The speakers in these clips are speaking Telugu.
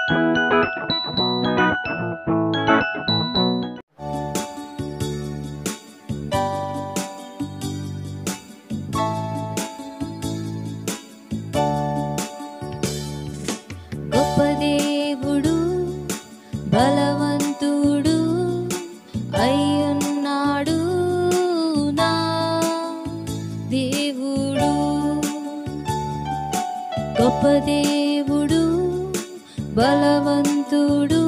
గొప్ప దేవుడు బలవంతుడు అయ్యున్నాడు నా దేవుడు. గొప్ప దేవుడు బలవంతుడు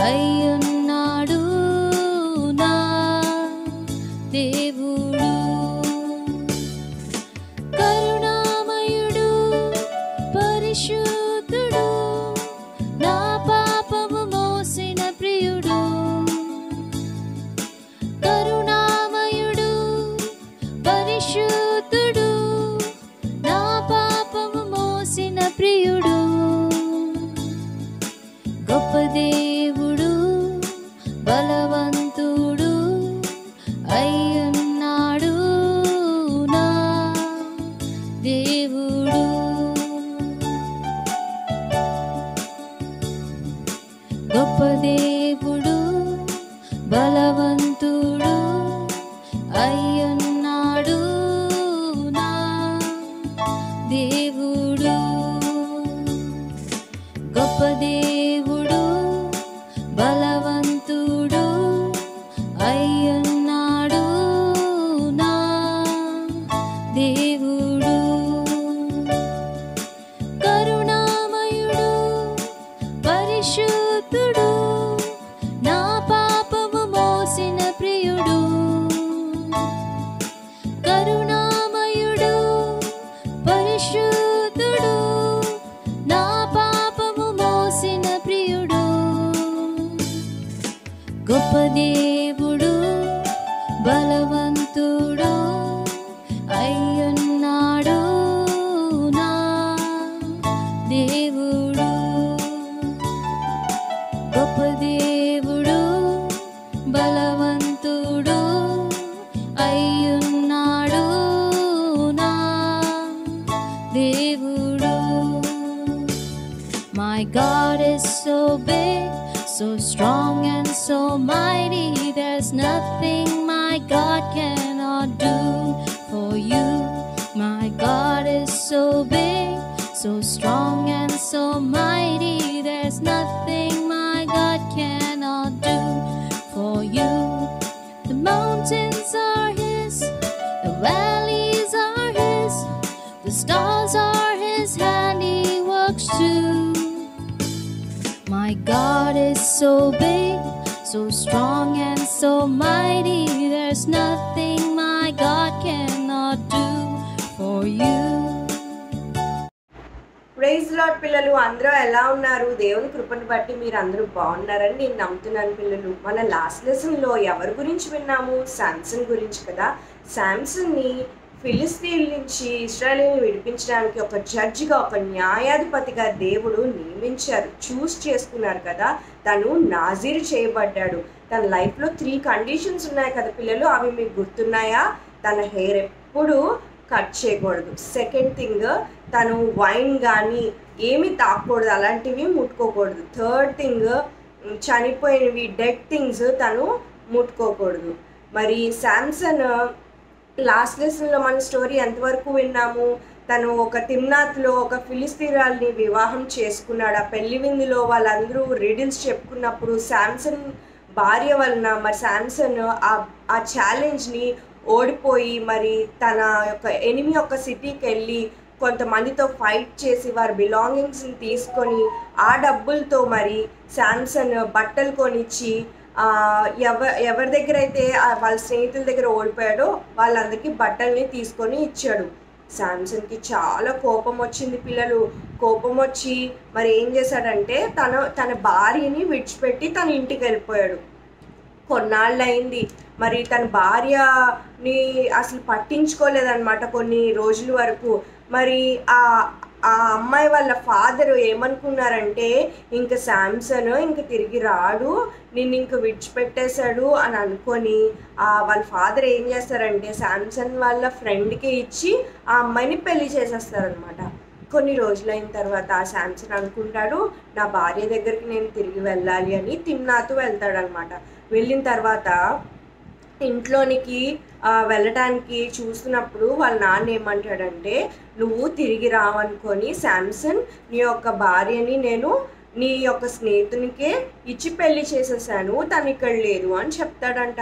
అయ్యున్నాడు నా దేవుడు. కరుణామయుడు పరిశుద్ధుడు నా పాపము మోసిన ప్రియుడు. కరుణామయుడు పరిశుద్ధుడు నా పాపము మోసిన ప్రియుడు. గొప్ప దేవుడు బలవంతుడు అయ్యున్నాడు నా దేవుడు. గొప్ప దేవుడు బలవంతుడు అయ్యున్నాడు నా దేవుడు. గొప్ప దేవుడు బలవంతుడు అయ్యున్నాడు నా దేవుడు. కరుణామయుడు పరిశుద్ధుడు నా పాపము మోసిన ప్రియుడు. కరుణామయుడు పరిశుద్ధుడు నా పాపము మోసిన ప్రియుడు. గొప్ప దేవుడు బలవంతుడు అయ్యున్నాడు నా దేవుడు. గొప్ప దేవుడు బలవంతుడు అయ్యున్నాడు నా దేవుడు. My God is so big, so strong and so mighty. There's nothing my God cannot do for you. My God is so big, so strong and so mighty. There's nothing my God cannot do for you. The mountains are His, the valleys are His, the stars are His handiworks too. My God is so big, so strong and so mighty. There's nothing my God cannot do for you. Praise Lord పిల్లలు, అందరూ ఎలా ఉన్నారు? దేవుని కృపను బట్టి మీరు అందరూ బాగున్నారని నేను నమ్ముతున్నాను పిల్లలు. మన లాస్ట్ లెసన్లో ఎవరి గురించి విన్నాము? శాంసన్ గురించి కదా. శాంసన్ని ఫిలిస్తీన్ల నుంచి ఇశ్రాయేలుని విడిపించడానికి ఒక జడ్జిగా, ఒక న్యాయాధిపతిగా దేవుడు నియమించారు, చూస్ చేసుకున్నారు కదా. తను నాజీర్ చేయబడ్డాడు. తన లైఫ్లో 3 కండిషన్స్ ఉన్నాయి కదా పిల్లలు, అవి మీకు గుర్తున్నాయా? తన హెయిర్ ఎప్పుడు కట్ చేయకూడదు. సెకండ్ థింగ్, తను వైన్ కానీ ఏమి తాకూడదు, అలాంటివి ముట్టుకోకూడదు. థర్డ్ థింగ్, చనిపోయినవి డెడ్ థింగ్స్ తను ముట్టుకోకూడదు. మరి శాంసన్ లాస్ట్ లెసన్లో మన స్టోరీ ఎంతవరకు విన్నాము? తను ఒక తిమ్నాత్లో ఒక ఫిలిస్తీన్రాల్ని వివాహం చేసుకున్నాడు. ఆ పెళ్లి విందులో వాళ్ళందరూ రిడిల్స్ చెప్పుకున్నప్పుడు శాంసన్ భార్య వలన మరి శాంసన్ ఆ ఛాలెంజ్ని ఓడిపోయి మరి తన యొక్క ఎనిమి యొక్క సిటీకి వెళ్ళి కొంతమందితో ఫైట్ చేసి వారి బిలాంగింగ్స్ని తీసుకొని ఆ డబ్బులతో మరి శాంసన్ బట్టలు కొనిచ్చి ఎవరి దగ్గర అయితే వాళ్ళ స్నేహితుల దగ్గర ఓడిపోయాడో వాళ్ళందరికీ బట్టల్ని తీసుకొని ఇచ్చాడు. శాంసన్కి చాలా కోపం వచ్చింది పిల్లలు. కోపం వచ్చి మరి ఏం చేశాడంటే తన భార్యని విడిచిపెట్టి తన ఇంటికి వెళ్ళిపోయాడు. కొన్నాళ్ళు అయింది, మరి తన భార్యని అసలు పట్టించుకోలేదన్నమాట కొన్ని రోజుల వరకు. మరి ఆ అమ్మాయి వాళ్ళ ఫాదర్ ఏమనుకున్నారంటే ఇంక శాంసన్ ఇంక తిరిగి రాడు, నిన్ను ఇంక విడిచిపెట్టేశాడు అని అనుకొని వాళ్ళ ఫాదర్ ఏం చేస్తారంటే శాంసన్ వాళ్ళ ఫ్రెండ్కి ఇచ్చి ఆ అమ్మాయిని పెళ్లి చేసేస్తారనమాట. కొన్ని రోజులైన తర్వాత ఆ శాంసన్ అనుకుంటాడు, నా భార్య దగ్గరికి నేను తిరిగి వెళ్ళాలి అని తిమ్నాతు వెళ్తాడనమాట. వెళ్ళిన తర్వాత ఇంట్లోనికి వెళ్ళటానికి చూస్తున్నప్పుడు వాళ్ళ నాన్న ఏమంటాడంటే, నువ్వు తిరిగి రావనుకొని శాంసన్, నీ యొక్క భార్యని నేను నీ యొక్క స్నేహితునికే ఇచ్చి పెళ్లి చేసేసాను, తను ఇక్కడ లేదు అని చెప్తాడంట.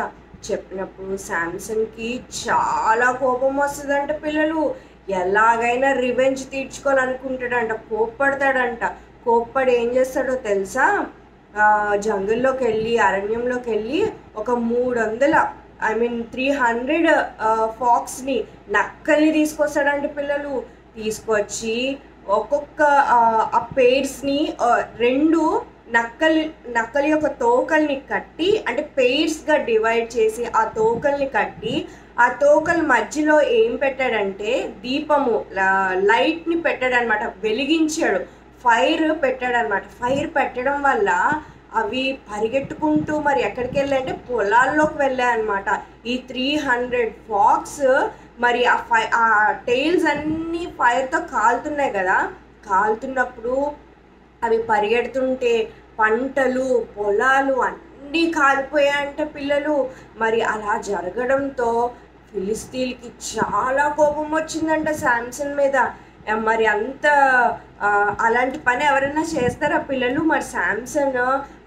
చెప్పినప్పుడు శాంసన్కి చాలా కోపం వస్తుందంట పిల్లలు. ఎలాగైనా రివెంజ్ తీర్చుకోవాలనుకుంటాడంట, కోప్పడతాడంట. కోప్పడి ఏం చేస్తాడో తెలుసా, జంగల్లోకి వెళ్ళి అరణ్యంలోకి వెళ్ళి ఒక 300 ఫాక్స్ని నక్కల్ని తీసుకొస్తాడంటే పిల్లలు. తీసుకొచ్చి ఒక్కొక్క ఆ పెయిర్స్ని 2 నక్కలి యొక్క తోకల్ని కట్టి, అంటే పెయిర్స్గా డివైడ్ చేసి ఆ తోకల్ని కట్టి, ఆ తోకల మధ్యలో ఏం పెట్టాడంటే దీపము లైట్ని పెట్టాడనమాట, వెలిగించాడు. ఫైర్ పెట్టాడనమాట. ఫైర్ పెట్టడం వల్ల అవి పరిగెట్టుకుంటూ మరి ఎక్కడికి వెళ్ళాయంటే పొలాల్లోకి వెళ్ళాయన్నమాట. ఈ 300 ఫాక్స్ మరి ఆ టైల్స్ అన్నీ ఫైర్తో కాలుతున్నాయి కదా. కాలుతున్నప్పుడు అవి పరిగెడుతుంటే పంటలు పొలాలు అన్నీ కాలిపోయాయంట పిల్లలు. మరి అలా జరగడంతో ఫిలిస్తీన్కి చాలా కోపం వచ్చిందంట శాంసన్ మీద. మరి అలాంటి పని ఎవరైనా చేస్తారా పిల్లలు? మరి శాంసన్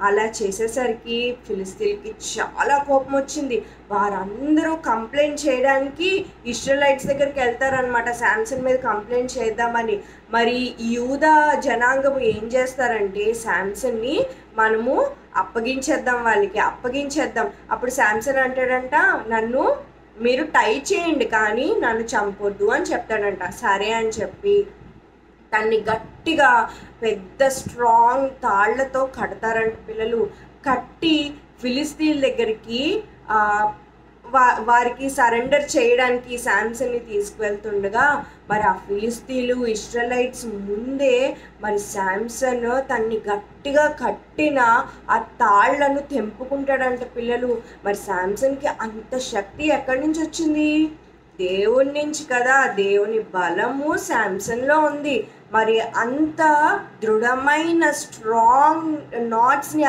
అలా చేసేసరికి ఫిలిస్తీన్కి చాలా కోపం వచ్చింది. వారందరూ కంప్లైంట్ చేయడానికి ఇశ్రాయేలీయుల దగ్గరికి వెళ్తారనమాట, శాంసన్ మీద కంప్లైంట్ చేద్దామని. మరి యూదా జనాంగం ఏం చేస్తారంటే, శాంసన్ని మనము అప్పగించేద్దాం, వాళ్ళకి అప్పగించేద్దాం. అప్పుడు శాంసన్ అంటాడంట, నన్ను మీరు టై చేయండి కానీ నన్ను చంపొద్దు అని చెప్తాడంట. సరే అని చెప్పి తన్ని గట్టిగా పెద్ద స్ట్రాంగ్ తాళ్లతో కడతారంట పిల్లలు. కట్టి ఫిలిస్తీన్ దగ్గరికి వారికి సరెండర్ చేయడానికి శాంసన్ని తీసుకువెళ్తుండగా మరి ఆ ఫిలిస్తీన్లు ఇశ్రాయేలీయులు ముందే మరి శాంసన్ తన్ని గట్టిగా కట్టిన ఆ తాళ్లను తెంపుకుంటాడంట పిల్లలు. మరి శాంసన్కి అంత శక్తి ఎక్కడి నుంచి వచ్చింది? దేవుని నుంచి కదా. దేవుని బలము శాంసన్లో ఉంది. మరి అంత దృఢమైన స్ట్రాంగ్ నాట్స్ని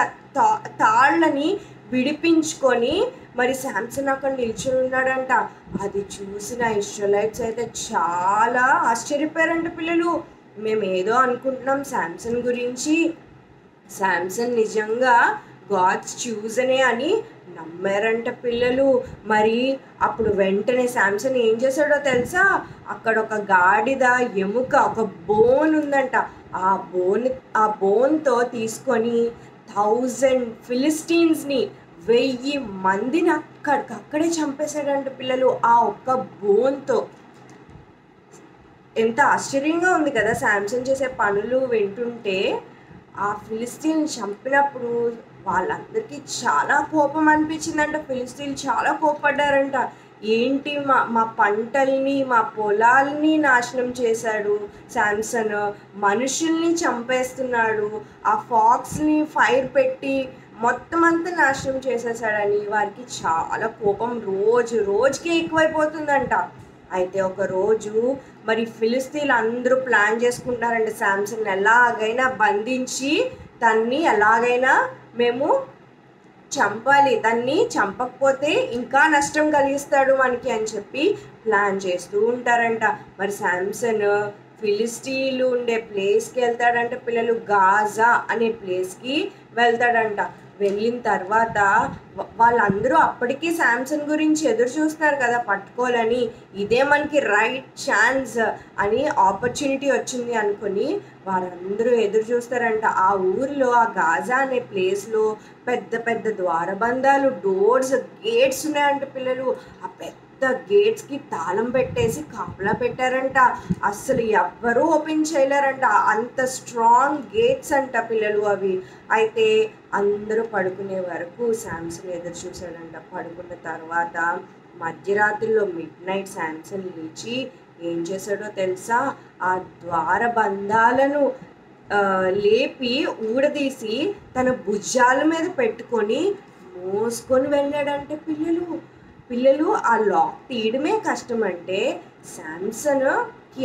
తాళ్ళని విడిపించుకొని మరి శాంసన్ అక్కడ నిల్చుని ఉన్నాడంట. అది చూసిన ఇశ్రాయేలీయులు అయితే చాలా ఆశ్చర్యపోయారంట పిల్లలు. మేము ఏదో అనుకుంటున్నాం శాంసన్ గురించి, శాంసన్ నిజంగా గాడ్స్ చూసనే అని నమ్మారంట పిల్లలు. మరి అప్పుడు వెంటనే శాంసన్ ఏం చేశాడో తెలుసా, అక్కడ ఒక గాడిద ఎముక, ఒక బోన్ ఉందంట. ఆ బోన్తో తీసుకొని 1000 ఫిలిస్టీన్స్ని 1000 మందిని అక్కడే చంపేశాడంట పిల్లలు ఆ ఒక్క బోన్తో. ఎంత ఆశ్చర్యంగా ఉంది కదా శాంసన్ చేసే పనులు వింటుంటే. ఆ ఫిలిస్తీన్ చంపినప్పుడు వాళ్ళందరికీ చాలా కోపం అనిపించిందంట. ఫిలిస్తీన్లు చాలా కోపడ్డారంట. ఏంటి మా పంటల్ని మా పొలాల్ని నాశనం చేశాడు శాంసన్, మనుషుల్ని చంపేస్తున్నాడు, ఆ ఫాక్స్ని ఫైర్ పెట్టి మొత్తం అంతా నాశనం చేసేసాడని వారికి చాలా కోపం రోజుకి ఎక్కువైపోతుందంట. అయితే ఒక రోజు మరి ఫిలిస్తీన్లు అందరూ ప్లాన్ చేసుకుంటారంట, శాంసన్ ఎలాగైనా బంధించి తన్ని ఎలాగైనా మేము చంపాలి, తన్ని చంపకపోతే ఇంకా నష్టం కలిగిస్తాడు మనకి అని చెప్పి ప్లాన్ చేస్తూ ఉంటారంట. మరి శాంసన్ ఫిలిస్తీన్లు ఉండే ప్లేస్కి వెళ్తాడంట పిల్లలు. గాజా అనే ప్లేస్కి వెళ్తాడంట. వెళ్ళిన తర్వాత వాళ్ళందరూ అప్పటికీ శాంసన్ గురించి ఎదురు చూస్తున్నారు కదా పట్టుకోవాలని. ఇదే మనకి రైట్ ఛాన్స్ అని ఆపర్చునిటీ వచ్చింది అనుకుని వారందరూ ఎదురు చూస్తారంట. ఆ ఊరిలో ఆ గాజా అనే ప్లేస్లో పెద్ద పెద్ద ద్వారబంధాలు, డోర్స్, గేట్స్ ఉన్నాయంట పిల్లలు. ఆ పెద్ద గేట్స్కి తాళం పెట్టేసి కాపలా పెట్టారంట. అస్సలు ఎవ్వరూ ఓపెన్ చేయలేరంట. అంత స్ట్రాంగ్ గేట్స్ అంట పిల్లలు అవి. అయితే అందరూ పడుకునే వరకు శాంసన్ ఎదురు చూశాడంట. పడుకున్న తర్వాత మధ్యరాత్రిలో మిడ్నైట్ శాంసన్ లేచి ఏం చేశాడో తెలుసా, ఆ ద్వారబంధాలను లేపి ఊడదీసి తన భుజాల మీద పెట్టుకొని మోసుకొని వెళ్ళాడంటే పిల్లలు. ఆ లాక్ తీయడమే కష్టం అంటే శాంసన్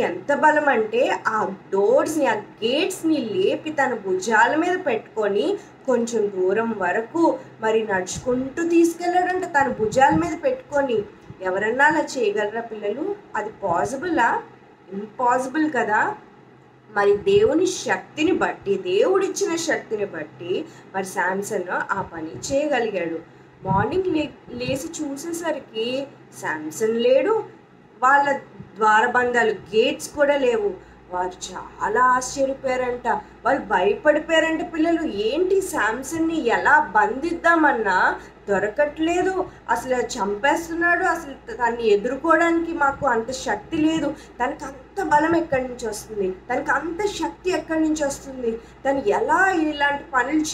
ఎంత బలం అంటే ఆ డోర్స్ని, ఆ గేట్స్ని లేపి తన భుజాల మీద పెట్టుకొని కొంచెం దూరం వరకు మరి నడుచుకుంటూ తీసుకెళ్ళాడంట తన భుజాల మీద పెట్టుకొని. ఎవరన్నా అలా చేయగలరా పిల్లలు? అది పాసిబులా? ఇంపాసిబుల్ కదా. మరి దేవుని శక్తిని బట్టి, దేవుడిచ్చిన శక్తిని బట్టి మరి శాంసన్ ఆ పని చేయగలిగాడు. మార్నింగ్ లేచి చూసేసరికి శాంసన్ లేడు, వాళ్ళ ద్వారబంధాలు గేట్స్ కూడా లేవు. వారు చాలా ఆశ్చర్యపోయారంట, వాళ్ళు భయపడిపోయారంట పిల్లలు. ఏంటి శాంసన్ని ఎలా బంధిద్దామన్నా దొరకట్లేదు, అసలు చంపేస్తున్నాడు, అసలు దాన్ని ఎదుర్కోవడానికి మాకు అంత శక్తి లేదు. తనకు అంత బలం ఎక్కడి నుంచి వస్తుంది, తనకు అంత శక్తి ఎక్కడి నుంచి వస్తుంది, తను ఎలా ఇలాంటి పనులు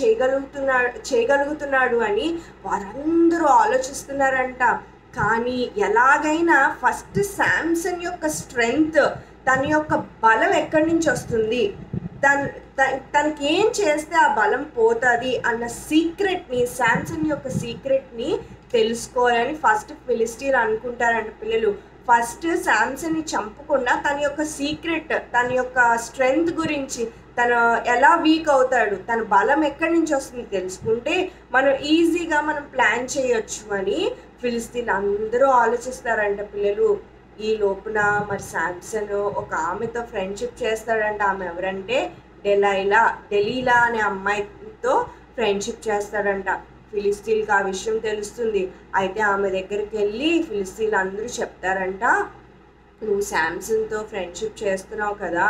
చేయగలుగుతున్నాడు అని వారందరూ ఆలోచిస్తున్నారంట. కానీ ఎలాగైనా ఫస్ట్ శాంసన్ యొక్క స్ట్రెంగ్త్, తన యొక్క బలం ఎక్కడి నుంచి వస్తుంది, తనకి ఏం చేస్తే ఆ బలం పోతుంది అన్న సీక్రెట్ని, శాంసన్ యొక్క సీక్రెట్ని తెలుసుకోవాలని ఫస్ట్ ఫిలిస్టీన్లు అనుకుంటారంట పిల్లలు. ఫస్ట్ శాంసన్ని చంపకుండా తన యొక్క సీక్రెట్, తన యొక్క స్ట్రెంగ్త్ గురించి, తను ఎలా వీక్ అవుతాడు, తన బలం ఎక్కడి నుంచి వస్తుంది తెలుసుకుంటే మనం ఈజీగా మనం ప్లాన్ చేయొచ్చు అని ఫిలిస్తీన్లు అందరూ ఆలోచిస్తారంట పిల్లలు. ఈ లోపున మరి శాంసన్ ఒక ఆమెతో ఫ్రెండ్షిప్ చేస్తాడంట. ఆమె ఎవరంటే డెలీలా అనే అమ్మాయితో ఫ్రెండ్షిప్ చేస్తాడంట. ఫిలిస్తీన్కి ఆ విషయం తెలుస్తుంది. అయితే ఆమె దగ్గరికి వెళ్ళి ఫిలిస్తీన్లు అందరూ చెప్తారంట, నువ్వు శాంసన్తో ఫ్రెండ్షిప్ చేస్తున్నావు కదా,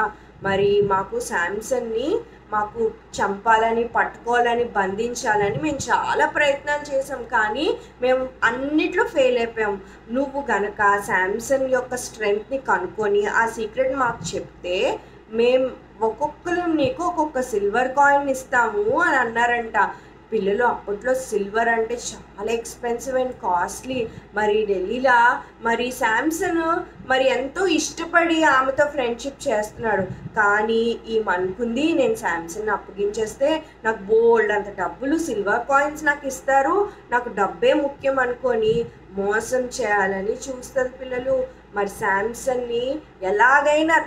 మరి మాకు శాంసన్ని మాకు చంపాలని, పట్టుకోవాలని, బంధించాలని మేము చాలా ప్రయత్నాలు చేసాం, కానీ మేము అన్నిట్లో ఫెయిల్ అయిపోయాం. నువ్వు గనక శాంసన్ యొక్క స్ట్రెంగ్త్ని కనుక్కొని ఆ సీక్రెట్ మాకు చెప్తే మేము ఒక్కొక్కరు నీకు ఒక్కొక్క సిల్వర్ కాయిన్ ఇస్తాము అని అన్నారంట. పిల్లలు అప్పట్లో సిల్వర్ అంటే చాలా ఎక్స్పెన్సివ్ అండ్ కాస్ట్లీ. మరి డెలీలా మరి శాంసన్ మరి ఎంతో ఇష్టపడి ఆమెతో ఫ్రెండ్షిప్ చేస్తున్నాడు. కానీ ఈమె అనుకుంది, నేను శాంసన్ అప్పగించేస్తే నాకు బోల్డ్ అంత డబ్బులు, సిల్వర్ కాయిన్స్ నాకు ఇస్తారు, నాకు డబ్బే ముఖ్యం అనుకొని మోసం చేయాలని చూస్తుంది పిల్లలు. మరి శాంసన్ని ఎలాగైనా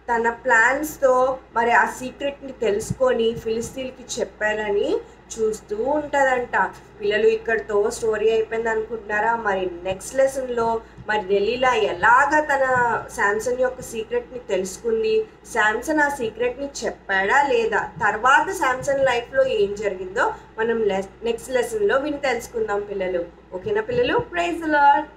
తన ప్లాన్స్తో మరి ఆ సీక్రెట్ని తెలుసుకొని ఫిలిస్తీన్కి చెప్పాలని చూస్తూ ఉంటుందంట. పిల్లలు ఇక్కడితో స్టోరీ అయిపోయింది అనుకుంటున్నారా? మరి నెక్స్ట్ లెసన్లో మరి డెలీలా ఎలాగ తన శాంసన్ యొక్క సీక్రెట్ని తెలుసుకుంది, శాంసన్ ఆ సీక్రెట్ని చెప్పాడా లేదా, తర్వాత శాంసన్ లైఫ్లో ఏం జరిగిందో మనం నెక్స్ట్ లెసన్లో విని తెలుసుకుందాం పిల్లలు. ఓకేనా పిల్లలు? Praise the lord.